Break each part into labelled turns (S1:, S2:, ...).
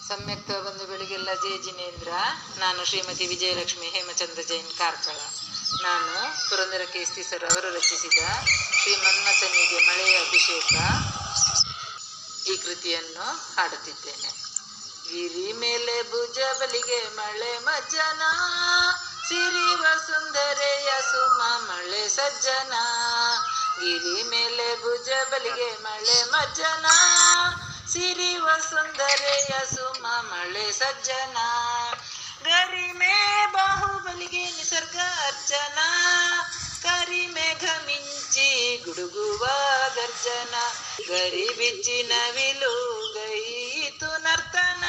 S1: ಸಮ್ಯಕ್ತ ಬಂಧುಗಳಿಗೆಲ್ಲ ಜಯ ಜಿನೇಂದ್ರ. ನಾನು ಶ್ರೀಮತಿ ವಿಜಯಲಕ್ಷ್ಮಿ ಹೇಮಚಂದ್ರ ಜೈನ್ ಕಾರ್ಕಳ. ನಾನು ಪುರಂದರ ಕೇಸ್ತಿ ಸರ್ ಅವರು ರಚಿಸಿದ ಶ್ರೀ ಮನ್ಮಥನಿಗೆ ಮಳೆಯ ಅಭಿಷೇಕ ಈ ಕೃತಿಯನ್ನು ಹಾಡುತ್ತಿದ್ದೇನೆ. ಗಿರಿ ಮೇಲೆ ಭುಜ ಬಲಿಗೆ ಮಳೆ ಮಜ್ಜನ, ಸಿರಿವ ಸುಂದರೆಯ ಸುಮ ಮಳೆ ಸಜ್ಜನ. ಗಿರಿ ಮೇಲೆ ಭುಜ ಬಲಿಗೆ ಮಳೆ ಮಜ್ಜನ, ಸಿರಿವ ಸುಂದರೆಯ ಸುಮ ಮಳೆ ಸಜ್ಜನ. ಗರಿಮೆ ಬಾಹುಬಲಿಗೆ ನಿಸರ್ಗ ಅರ್ಚನ, ಕರಿಮೇಘ ಮಿಂಚಿ ಗುಡುಗುವ ಗರ್ಜನ. ಗರಿ ಬಿಚ್ಚಿ ನವಿಲು ಗೈತು ನರ್ತನ,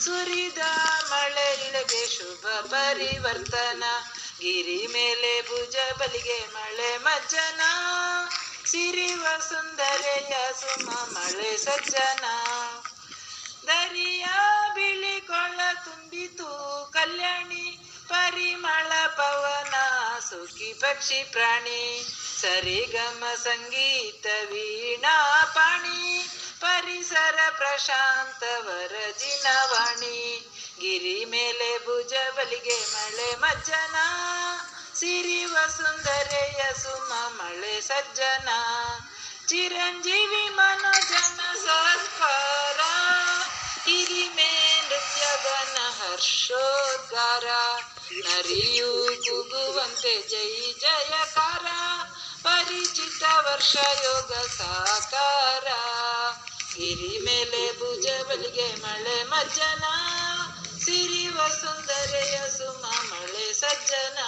S1: ಸುರಿದ ಮಳೆ ಇಳೆಗೆ ಶುಭ ಪರಿವರ್ತನ. ಗಿರಿ ಮೇಲೆ ಭುಜ ಬಲಿಗೆ ಮಳೆ ಮಜ್ಜನ, ಸಿರಿವ ಸುಂದರೆಯ ಸುಮ ಮಳೆ ಸಜ್ಜನ. ದರಿಯ ಬಿಳಿ ಕೊಳ್ಳ ತುಂಬಿತು ಕಲ್ಯಾಣಿ, ಪರಿಮಳ ಪವನ ಸುಖಿ ಪಕ್ಷಿ ಪ್ರಾಣಿ. ಸರಿಗಮ ಸಂಗೀತ ವೀಣಾ ಪಾಣಿ, ಪರಿಸರ ಪ್ರಶಾಂತ ವರಜಿನ ವಾಣಿ. ಗಿರಿ ಮೇಲೆ ಭುಜ ಬಲಿಗೆ ಮಳೆ ಮಜ್ಜನ, ಸಿರಿವ ಸುಂದರೆಯ ಸುಮ ಮಳೆ ಸಜ್ಜನ. ಚಿರಂಜೀವಿ ಮನೋಜನ ಸತ್ಕಾರ, ಹಿರಿಮೆ ನೃತ್ಯಗನ ಹರ್ಷೋದ್ಗಾರ. ನರಿಯು ಕೂಗುವಂತೆ ಜೈ ಜಯಕಾರ, ಪರಿಚಿತ ವರ್ಷ ಯೋಗ ಸಾಕಾರ. ಗಿರಿ ಮೇಲೆ ಭುಜ ಬಲಿಗೆ ಮಳೆ ಮಜ್ಜನ, ಸಿರಿವ ಸುಂದರೆಯ ಸುಮ ಮಳೆ ಸಜ್ಜನ.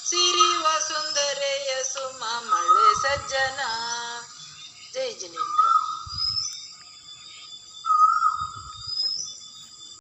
S1: ಸಿರಿವ ಸುಂದರೆಯ ಸುಮ ಮಳೆ ಸಜ್ಜನ. ಜೈ ಜಿನೇಂದ್ರ.